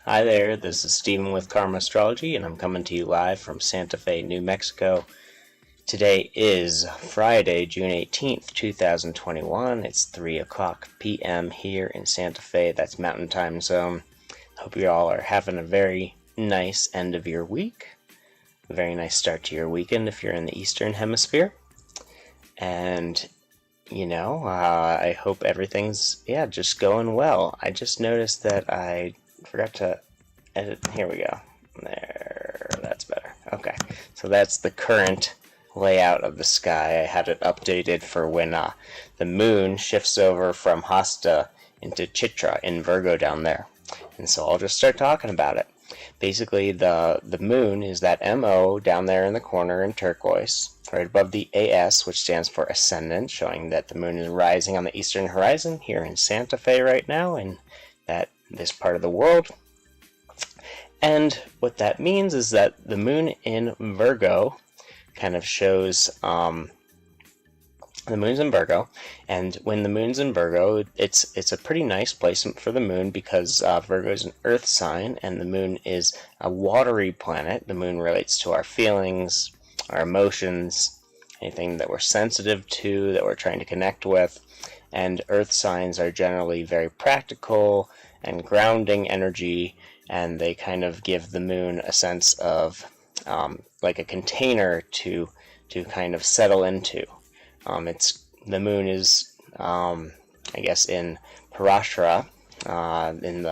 Hi there, this is Stephen with Karma Astrology, and I'm coming to you live from Santa Fe, New Mexico. Today is Friday, June 18th, 2021. It's 3 o'clock p.m. here in Santa Fe. That's Mountain Time Zone. Hope you all are having a very nice end of your week. A very nice start to your weekend if you're in the Eastern Hemisphere. And I hope everything's, just going well. I just noticed that I forgot to edit. Here we go. There, that's better. Okay, so that's the current layout of the sky. I had it updated for when the moon shifts over from Hasta into Chitra in Virgo down there. And so I'll just start talking about it. Basically, the moon is that MO down there in the corner in turquoise, right above the AS, which stands for ascendant, showing that the moon is rising on the eastern horizon here in Santa Fe right now, in this part of the world. And what that means is that the moon in Virgo kind of shows the moon's in Virgo, and when the moon's in Virgo, it's a pretty nice placement for the moon because Virgo is an earth sign and the moon is a watery planet. The moon relates to our feelings, our emotions, anything that we're sensitive to, that we're trying to connect with, and earth signs are generally very practical and grounding energy, and they kind of give the moon a sense of like a container to kind of settle into. The moon is, I guess, in Parashara, in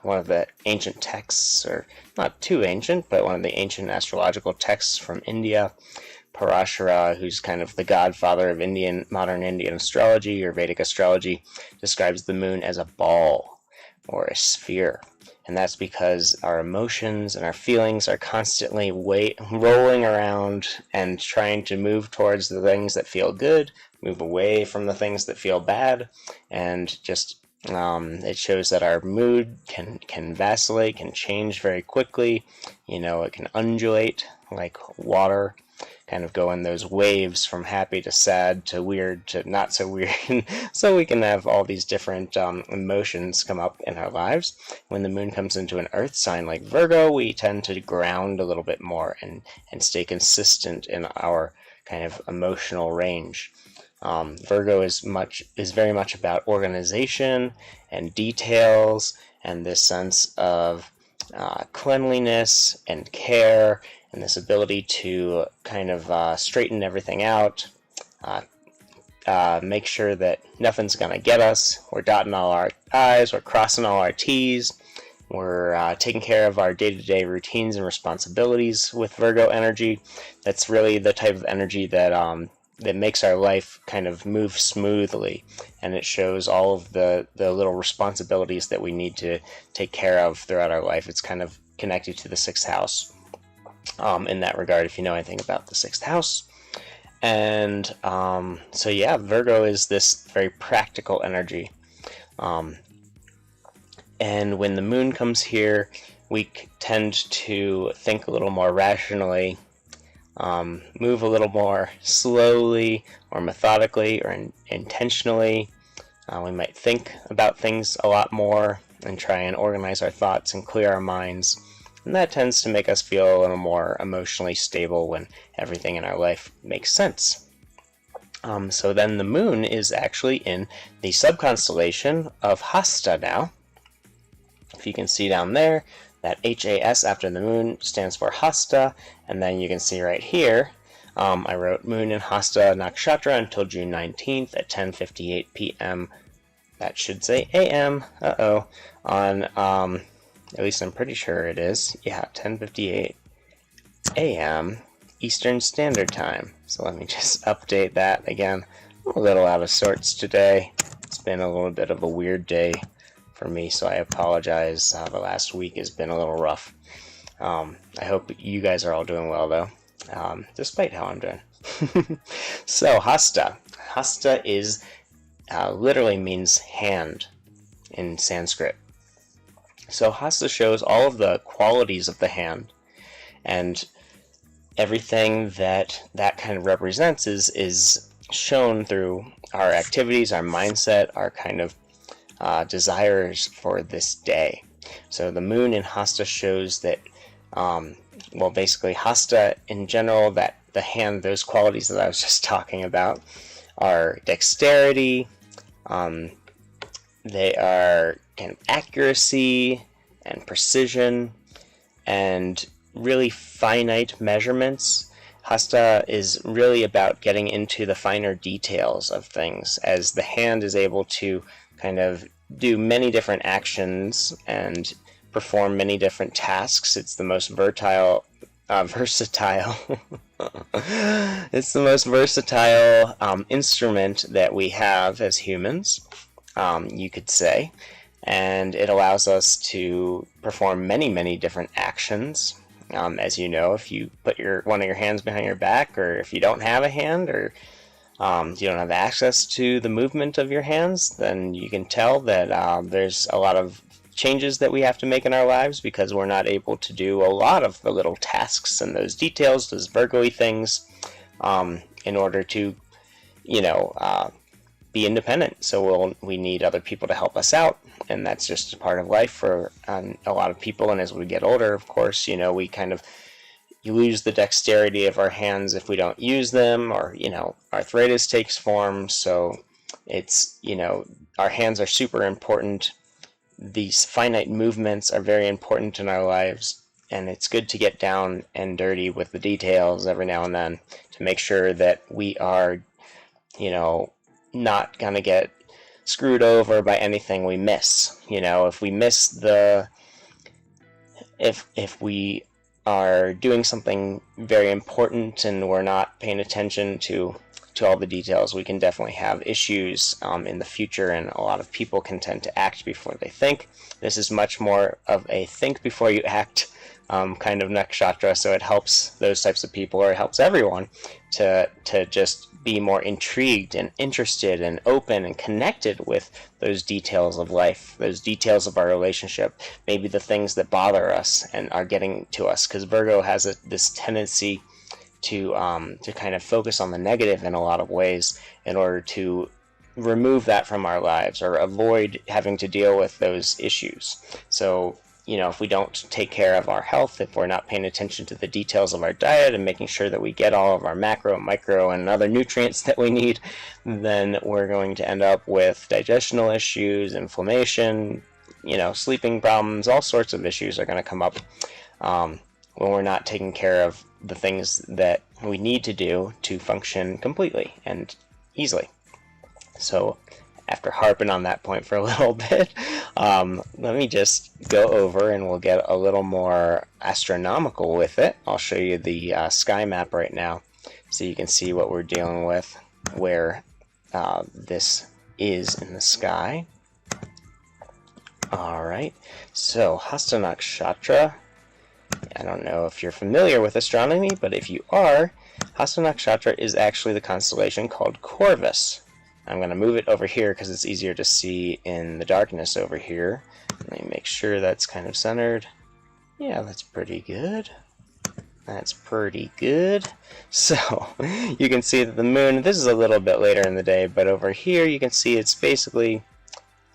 one of the ancient texts, or not too ancient, but one of the ancient astrological texts from India. Parashara, who's kind of the godfather of modern Indian astrology or Vedic astrology, describes the moon as a ball or a sphere. And that's because our emotions and our feelings are constantly rolling around and trying to move towards the things that feel good, move away from the things that feel bad, and just it shows that our mood can vacillate, can change very quickly. It can undulate like water, kind of go in those waves from happy to sad to weird to not so weird. So we can have all these different emotions come up in our lives. When the moon comes into an earth sign like Virgo, we tend to ground a little bit more and stay consistent in our kind of emotional range. Virgo is very much about organization and details and this sense of cleanliness and care, and this ability to kind of straighten everything out, make sure that nothing's going to get us. We're dotting all our I's, we're crossing all our T's, we're taking care of our day-to-day routines and responsibilities with Virgo energy. That's really the type of energy that makes our life kind of move smoothly, and it shows all of the little responsibilities that we need to take care of throughout our life. It's kind of connected to the sixth house. In that regard, if you know anything about the sixth house. And Virgo is this very practical energy. And when the moon comes here, we tend to think a little more rationally, move a little more slowly or methodically or intentionally. We might think about things a lot more and try and organize our thoughts and clear our minds. And that tends to make us feel a little more emotionally stable when everything in our life makes sense. So then the moon is actually in the subconstellation of Hasta now. If you can see down there, that HAS after the moon stands for Hasta, and then you can see right here, I wrote moon in Hasta Nakshatra until June 19th at 10:58 p.m. That should say AM, on at least I'm pretty sure it is. Yeah, 10:58 a.m. Eastern Standard Time. So let me just update that again. I'm a little out of sorts today. It's been a little bit of a weird day for me, so I apologize. The last week has been a little rough. I hope you guys are all doing well, though, despite how I'm doing. So, Hasta. Hasta is literally means hand in Sanskrit. So Hasta shows all of the qualities of the hand, and everything that kind of represents is shown through our activities, our mindset, our kind of desires for this day. So the moon in Hasta shows that, well, basically Hasta in general, that the hand, those qualities that I was just talking about, are dexterity, they are kind of accuracy and precision and really finite measurements. Hasta is really about getting into the finer details of things, as the hand is able to kind of do many different actions and perform many different tasks. It's the most versatile it's the most versatile instrument that we have as humans, you could say, and it allows us to perform many different actions. As you know, if you put one of your hands behind your back, or if you don't have a hand, or you don't have access to the movement of your hands, then you can tell that there's a lot of changes that we have to make in our lives, because we're not able to do a lot of the little tasks and those details, those Virgo-y things, in order to, be independent. So we need other people to help us out, and that's just a part of life for a lot of people. And as we get older, of course, we kind of lose the dexterity of our hands if we don't use them, or arthritis takes form. So it's, our hands are super important. These finite movements are very important in our lives, and it's good to get down and dirty with the details every now and then to make sure that we are, not going to get screwed over by anything we miss. If we miss if we are doing something very important and we're not paying attention to all the details, we can definitely have issues in the future, and a lot of people can tend to act before they think. This is much more of a think before you act kind of nakshatra, so it helps those types of people, or it helps everyone to just be more intrigued and interested and open and connected with those details of life, those details of our relationship, maybe the things that bother us and are getting to us, because Virgo has this tendency to kind of focus on the negative in a lot of ways in order to remove that from our lives, or avoid having to deal with those issues. So if we don't take care of our health, if we're not paying attention to the details of our diet and making sure that we get all of our macro, micro, and other nutrients that we need, then we're going to end up with digestional issues, inflammation, sleeping problems. All sorts of issues are going to come up when we're not taking care of the things that we need to do to function completely and easily. So after harping on that point for a little bit, let me just go over and we'll get a little more astronomical with it. I'll show you the sky map right now so you can see what we're dealing with, where this is in the sky. Alright, so Hasta Nakshatra. I don't know if you're familiar with astronomy, but if you are, Hasta Nakshatra is actually the constellation called Corvus. I'm going to move it over here because it's easier to see in the darkness over here. Let me make sure that's kind of centered. Yeah, that's pretty good. That's pretty good. So, you can see that the moon, this is a little bit later in the day, but over here you can see it's basically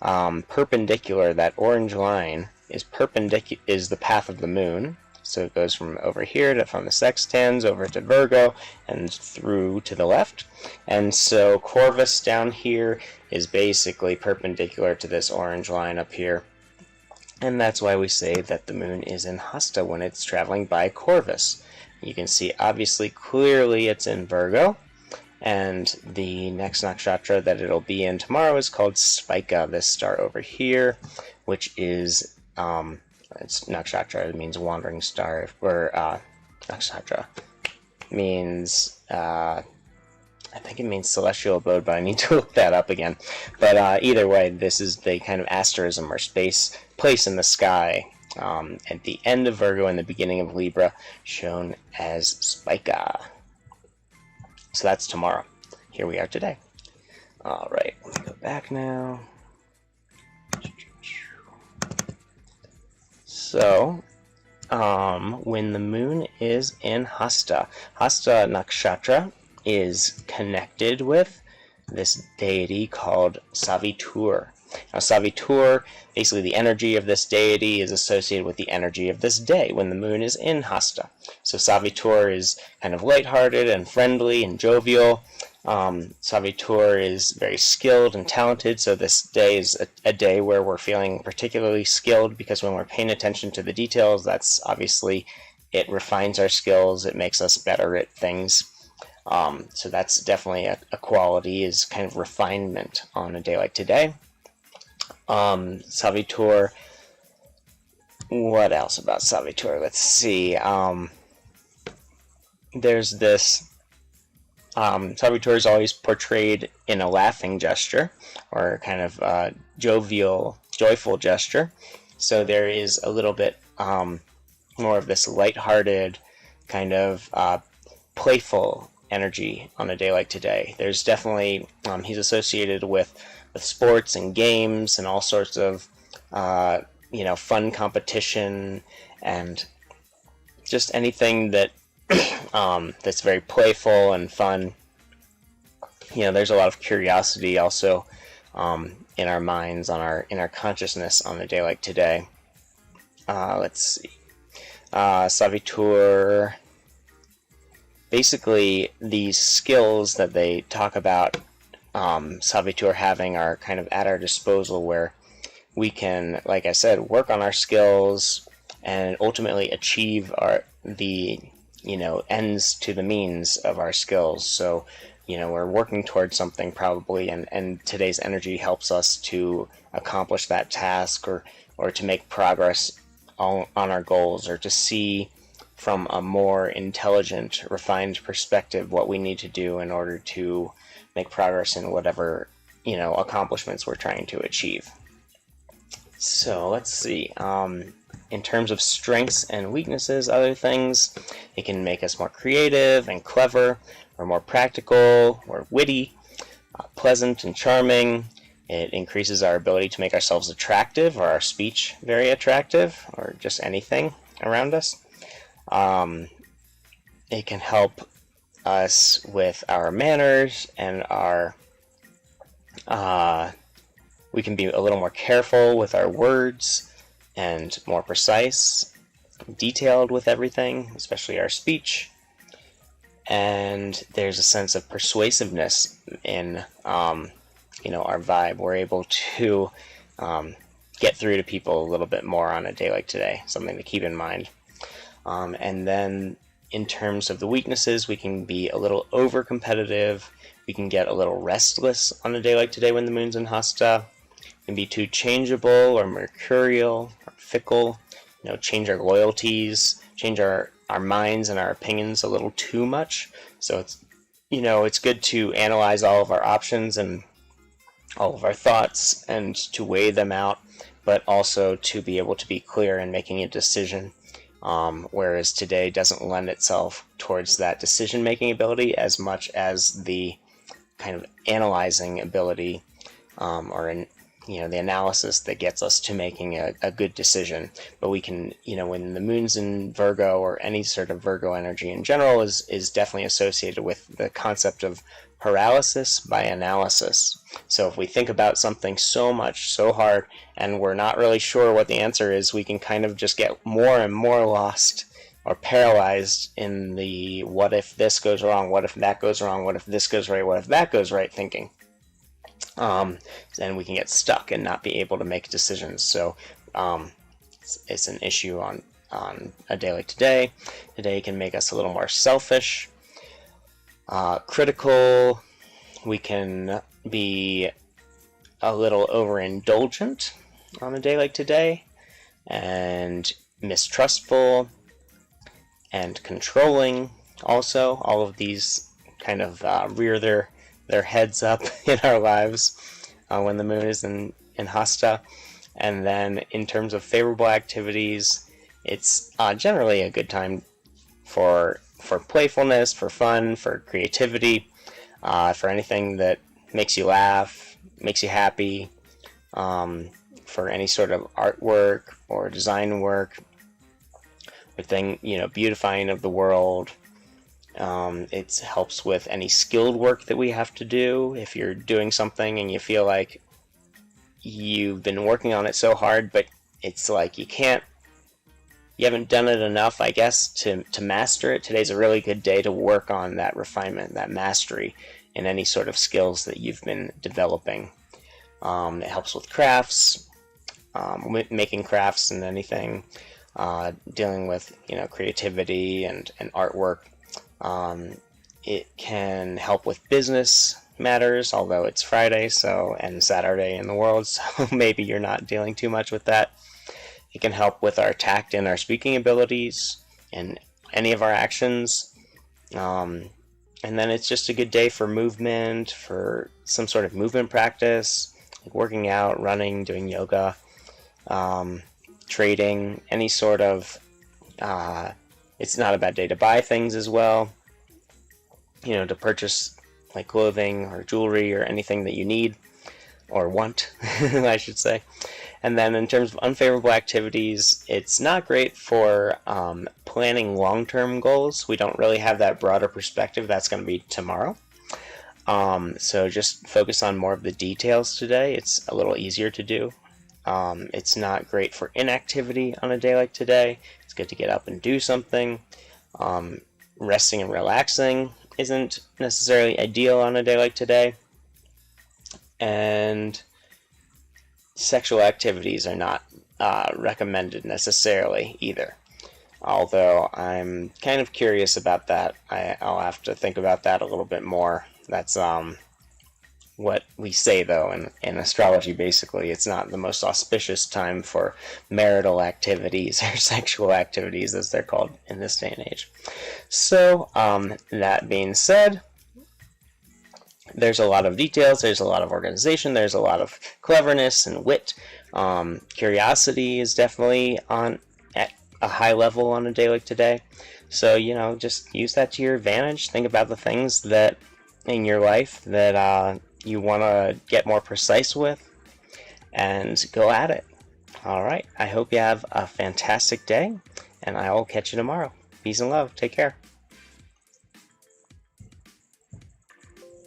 perpendicular. That orange line is the path of the moon. So it goes from over here from the sextans over to Virgo and through to the left. And so Corvus down here is basically perpendicular to this orange line up here. And that's why we say that the moon is in Hasta when it's traveling by Corvus. You can see obviously clearly it's in Virgo. And the next nakshatra that it'll be in tomorrow is called Spica, this star over here, which is it's nakshatra. It means wandering star, or nakshatra means I think it means celestial abode, but I need to look that up again. But either way, this is the kind of asterism or place in the sky at the end of Virgo and the beginning of Libra, shown as Spica. So that's tomorrow. Here we are today. All right, let's go back now. So, when the moon is in Hasta, Hasta Nakshatra is connected with this deity called Savitur. Now, Savitur, basically the energy of this deity is associated with the energy of this day when the moon is in Hasta. So Savitur is kind of lighthearted and friendly and jovial. Savitur is very skilled and talented, so this day is a day where we're feeling particularly skilled, because when we're paying attention to the details, that's obviously, it refines our skills, it makes us better at things. So that's definitely a quality, is kind of refinement on a day like today. Savitur, what else about Savitur? Let's see. There's this, Savitur is always portrayed in a laughing gesture, or kind of jovial, joyful gesture. So there is a little bit more of this lighthearted, kind of playful energy on a day like today. There's definitely, he's associated with sports and games and all sorts of, fun competition, and just anything that that's very playful and fun. There's a lot of curiosity also in our minds, in our consciousness on a day like today. Let's see. Savitur, basically these skills that they talk about Savitur having are kind of at our disposal, where we can, like I said, work on our skills and ultimately achieve the ends to the means of our skills. So, we're working towards something probably, and today's energy helps us to accomplish that task, or to make progress on our goals, or to see from a more intelligent, refined perspective what we need to do in order to make progress in whatever, accomplishments we're trying to achieve. So let's see. In terms of strengths and weaknesses, other things, it can make us more creative and clever, or more practical, or witty, pleasant and charming. It increases our ability to make ourselves attractive, or our speech very attractive, or just anything around us. It can help us with our manners and we can be a little more careful with our words and more precise, detailed with everything, especially our speech. And there's a sense of persuasiveness in, our vibe. We're able to get through to people a little bit more on a day like today, something to keep in mind. And then in terms of the weaknesses, we can be a little over-competitive. We can get a little restless on a day like today when the moon's in Hasta. We can be too changeable or mercurial or fickle, change our loyalties, change our minds and our opinions a little too much. So it's good to analyze all of our options and all of our thoughts and to weigh them out, but also to be able to be clear in making a decision. Whereas today doesn't lend itself towards that decision-making ability as much as the kind of analyzing ability, or the analysis that gets us to making a good decision. But we can, when the moon's in Virgo, or any sort of Virgo energy in general, is definitely associated with the concept of paralysis by analysis. So if we think about something so much, so hard, and we're not really sure what the answer is, we can kind of just get more and more lost or paralyzed in the what if this goes wrong, what if that goes wrong, what if this goes right, what if that goes right thinking. Then we can get stuck and not be able to make decisions. So it's an issue on a day like today. Today can make us a little more selfish, critical. We can be a little overindulgent on a day like today, and mistrustful and controlling. Also, all of these kind of rear their heads up in our lives when the moon is in Hasta. And then in terms of favorable activities, it's generally a good time for playfulness, for fun, for creativity, for anything that makes you laugh, makes you happy, for any sort of artwork or design work, or beautifying of the world. It helps with any skilled work that we have to do. If you're doing something and you feel like you've been working on it so hard, but it's like you haven't done it enough, I guess, to master it. Today's a really good day to work on that refinement, that mastery in any sort of skills that you've been developing. It helps with crafts, making crafts and anything, dealing with creativity and artwork. It can help with business matters, although it's Friday and Saturday in the world, so maybe you're not dealing too much with that. It can help with our tact and our speaking abilities and any of our actions. And then it's just a good day for movement, for some sort of movement practice, like working out, running, doing yoga, trading, any sort of... it's not a bad day to buy things as well, to purchase like clothing or jewelry or anything that you need or want, I should say. And then in terms of unfavorable activities, it's not great for planning long-term goals. We don't really have that broader perspective. That's going to be tomorrow. So just focus on more of the details today. It's a little easier to do. It's not great for inactivity on a day like today. It's good to get up and do something. Resting and relaxing isn't necessarily ideal on a day like today. And sexual activities are not recommended necessarily either. Although I'm kind of curious about that. I'll have to think about that a little bit more. That's what we say, though, in astrology. Basically, it's not the most auspicious time for marital activities or sexual activities, as they're called in this day and age. So, that being said, there's a lot of details, there's a lot of organization, there's a lot of cleverness and wit. Curiosity is definitely at a high level on a day like today. So, just use that to your advantage. Think about the things that in your life that you want to get more precise with, and go at it. Alright, I hope you have a fantastic day, and I will catch you tomorrow. Peace and love. Take care.